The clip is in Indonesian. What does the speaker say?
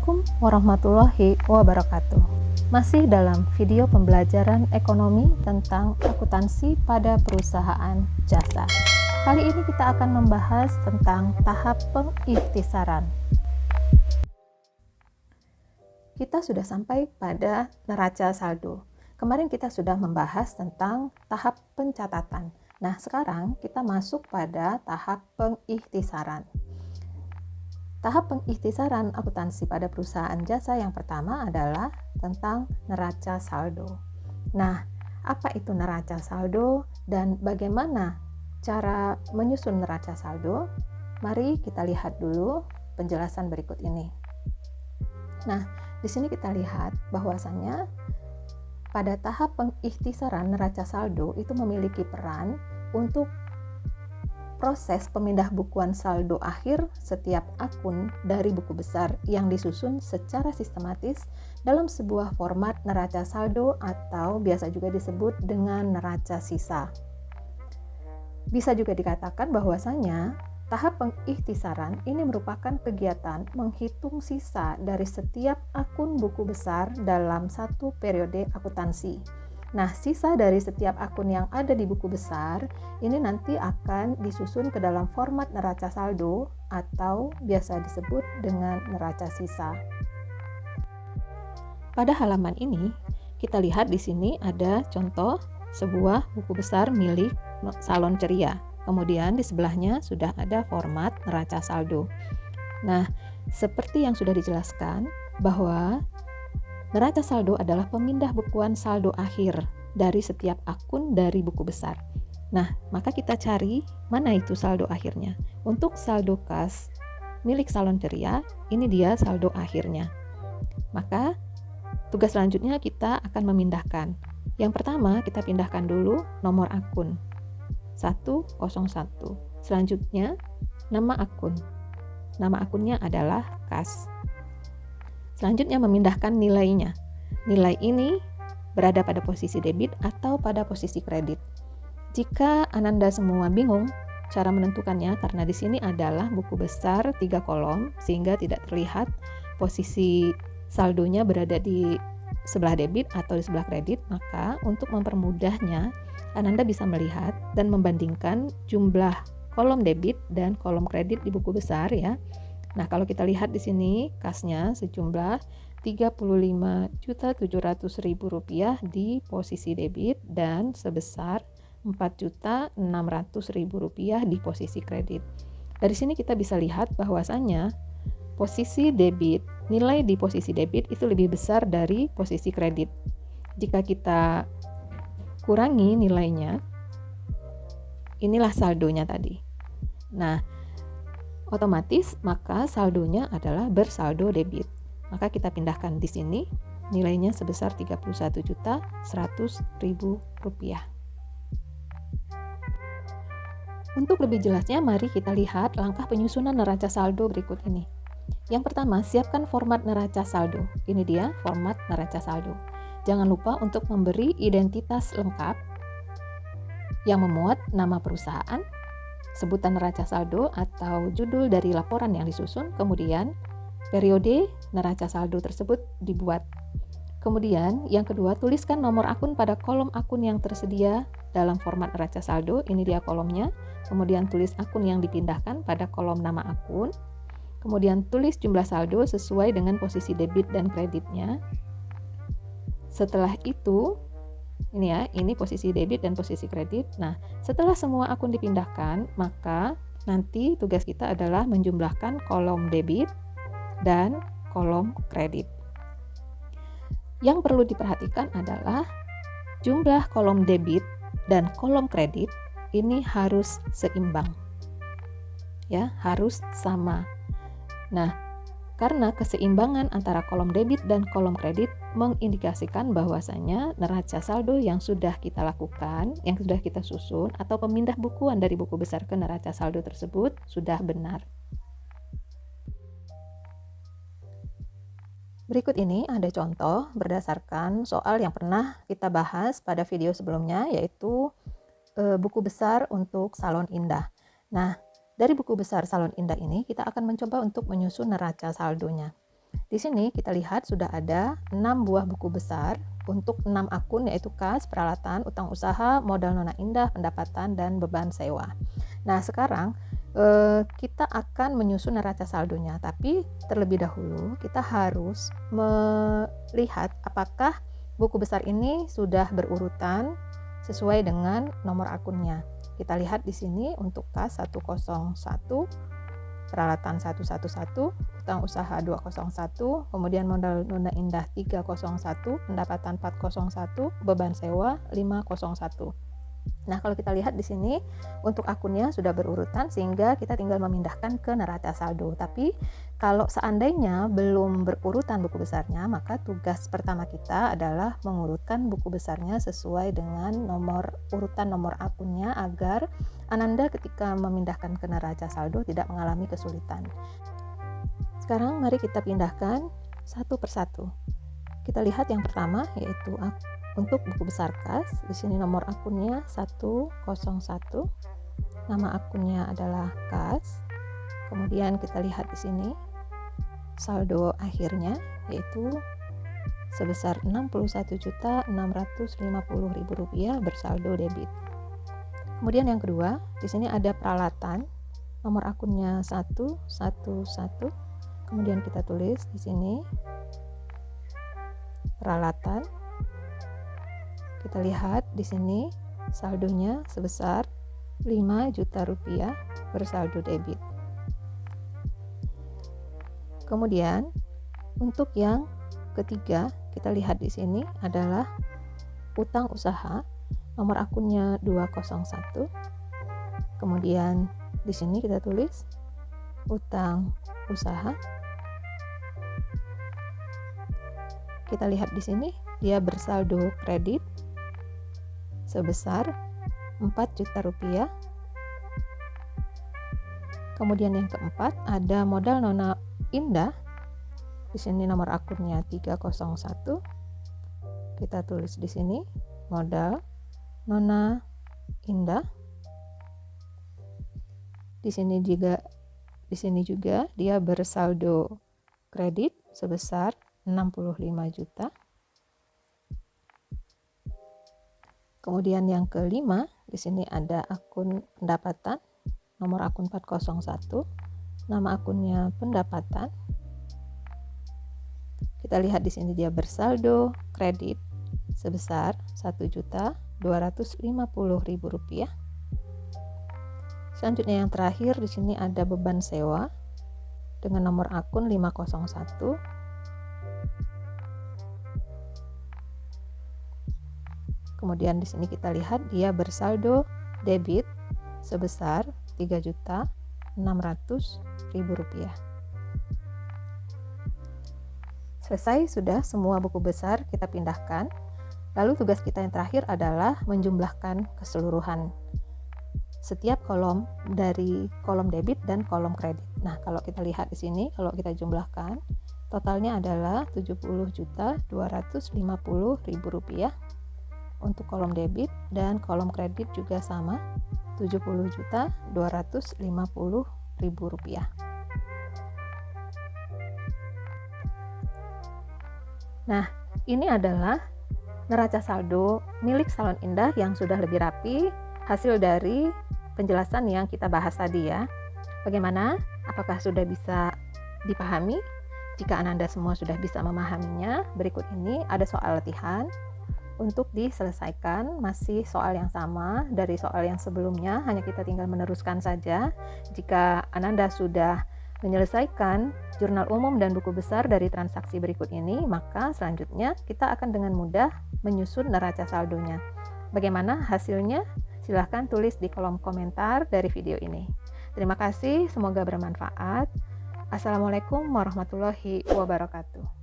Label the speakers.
Speaker 1: Assalamualaikum warahmatullahi wabarakatuh. Masih dalam video pembelajaran ekonomi tentang akuntansi pada perusahaan jasa. Kali ini kita akan membahas tentang tahap pengikhtisaran. Kita sudah sampai pada neraca saldo. Kemarin kita sudah membahas tentang tahap pencatatan. Nah, sekarang kita masuk pada tahap pengikhtisaran. Tahap pengikhtisaran akuntansi pada perusahaan jasa yang pertama adalah tentang neraca saldo. Nah, apa itu neraca saldo dan bagaimana cara menyusun neraca saldo? Mari kita lihat dulu penjelasan berikut ini. Nah, di sini kita lihat bahwasannya pada tahap pengikhtisaran neraca saldo itu memiliki peran untuk proses pemindah bukuan saldo akhir setiap akun dari buku besar yang disusun secara sistematis dalam sebuah format neraca saldo atau biasa juga disebut dengan neraca sisa. Bisa juga dikatakan bahwasanya tahap pengikhtisaran ini merupakan kegiatan menghitung sisa dari setiap akun buku besar dalam satu periode akuntansi. Nah, sisa dari setiap akun yang ada di buku besar ini nanti akan disusun ke dalam format neraca saldo atau biasa disebut dengan neraca sisa. Pada halaman ini, kita lihat di sini ada contoh sebuah buku besar milik Salon Ceria. Kemudian di sebelahnya sudah ada format neraca saldo. Nah, seperti yang sudah dijelaskan bahwa neraca saldo adalah pemindah bukuan saldo akhir dari setiap akun dari buku besar. Nah, maka kita cari mana itu saldo akhirnya. Untuk saldo kas milik Salon Ceria, ini dia saldo akhirnya. Maka tugas selanjutnya kita akan memindahkan. Yang pertama kita pindahkan dulu nomor akun 101. Selanjutnya nama akun. Nama akunnya adalah kas. Selanjutnya memindahkan nilainya. Nilai ini berada pada posisi debit atau pada posisi kredit. Jika Ananda semua bingung cara menentukannya karena di sini adalah buku besar 3 kolom sehingga tidak terlihat posisi saldonya berada di sebelah debit atau di sebelah kredit, maka untuk mempermudahnya Ananda bisa melihat dan membandingkan jumlah kolom debit dan kolom kredit di buku besar ya. Nah, kalau kita lihat di sini kasnya sejumlah Rp35.700.000 di posisi debit dan sebesar Rp4.600.000 di posisi kredit. Dari sini kita bisa lihat bahwasannya posisi debit, nilai di posisi debit itu lebih besar dari posisi kredit. Jika kita kurangi nilainya, inilah saldonya tadi. Nah, otomatis maka saldonya adalah bersaldo debit. Maka kita pindahkan di sini nilainya sebesar Rp31.100.000. Untuk lebih jelasnya mari kita lihat langkah penyusunan neraca saldo berikut ini. Yang pertama, siapkan format neraca saldo. Ini dia format neraca saldo. Jangan lupa untuk memberi identitas lengkap yang memuat nama perusahaan, sebutan neraca saldo atau judul dari laporan yang disusun, kemudian periode neraca saldo tersebut dibuat. Kemudian yang kedua, tuliskan nomor akun pada kolom akun yang tersedia dalam format neraca saldo, ini dia kolomnya. Kemudian tulis akun yang dipindahkan pada kolom nama akun. Kemudian tulis jumlah saldo sesuai dengan posisi debit dan kreditnya. Setelah itu, ini posisi debit dan posisi kredit. Nah, setelah semua akun dipindahkan, maka nanti tugas kita adalah menjumlahkan kolom debit dan kolom kredit. Yang perlu diperhatikan adalah jumlah kolom debit dan kolom kredit ini harus seimbang. Ya, harus sama. Nah, karena keseimbangan antara kolom debit dan kolom kredit mengindikasikan bahwasanya neraca saldo yang sudah kita lakukan, yang sudah kita susun atau pemindah bukuan dari buku besar ke neraca saldo tersebut sudah benar. Berikut ini ada contoh berdasarkan soal yang pernah kita bahas pada video sebelumnya, yaitu buku besar untuk Salon Indah. Nah, dari buku besar Salon Indah ini kita akan mencoba untuk menyusun neraca saldonya. Di sini kita lihat sudah ada 6 buah buku besar untuk 6 akun, yaitu kas, peralatan, utang usaha, modal Nona Indah, pendapatan, dan beban sewa. Nah, sekarang kita akan menyusun neraca saldonya, tapi terlebih dahulu kita harus melihat apakah buku besar ini sudah berurutan sesuai dengan nomor akunnya. Kita lihat di sini untuk kas 101, peralatan 111, utang usaha 201, kemudian modal Nona Indah 301, pendapatan 401, beban sewa 501. Nah, kalau kita lihat di sini untuk akunnya sudah berurutan sehingga kita tinggal memindahkan ke neraca saldo. Tapi kalau seandainya belum berurutan buku besarnya, maka tugas pertama kita adalah mengurutkan buku besarnya sesuai dengan urutan nomor akunnya agar Ananda ketika memindahkan ke neraca saldo tidak mengalami kesulitan. Sekarang mari kita pindahkan satu persatu. Kita lihat yang pertama yaitu untuk buku besar kas. Di sini nomor akunnya 101, nama akunnya adalah kas. Kemudian kita lihat di sini saldo akhirnya yaitu sebesar Rp61.650.000 bersaldo debit. Kemudian yang kedua, di sini ada peralatan, nomor akunnya 111. Kemudian kita tulis di sini peralatan. Kita lihat di sini saldonya sebesar Rp5 juta bersaldo debit. Kemudian untuk yang ketiga, kita lihat di sini adalah utang usaha, nomor akunnya 201. Kemudian di sini kita tulis utang usaha. Kita lihat di sini dia bersaldo kredit sebesar Rp4 juta. Kemudian yang keempat ada modal Nona Indah. Di sini nomor akunnya 301. Kita tulis di sini modal Nona Indah. Di sini juga dia bersaldo kredit sebesar Rp65 juta. Kemudian yang kelima, di sini ada akun pendapatan, nomor akun 401, nama akunnya pendapatan. Kita lihat di sini dia bersaldo kredit sebesar Rp1.250.000. Selanjutnya yang terakhir di sini ada beban sewa dengan nomor akun 501. Kemudian di sini kita lihat dia bersaldo debit sebesar Rp3.600.000. Selesai sudah semua buku besar kita pindahkan. Lalu tugas kita yang terakhir adalah menjumlahkan keseluruhan setiap kolom dari kolom debit dan kolom kredit. Nah, kalau kita lihat di sini, kalau kita jumlahkan, totalnya adalah Rp70.250.000 untuk kolom debit, dan kolom kredit juga sama, Rp70.250.000. Nah, ini adalah neraca saldo milik Salon Indah yang sudah lebih rapi, hasil dari penjelasan yang kita bahas tadi ya. Bagaimana? Apakah sudah bisa dipahami? Jika Ananda semua sudah bisa memahaminya, berikut ini ada soal latihan untuk diselesaikan. Masih soal yang sama dari soal yang sebelumnya, hanya kita tinggal meneruskan saja. Jika Ananda sudah menyelesaikan jurnal umum dan buku besar dari transaksi berikut ini, maka selanjutnya kita akan dengan mudah menyusun neraca saldonya. Bagaimana hasilnya? Silahkan tulis di kolom komentar dari video ini. Terima kasih, semoga bermanfaat. Assalamualaikum warahmatullahi wabarakatuh.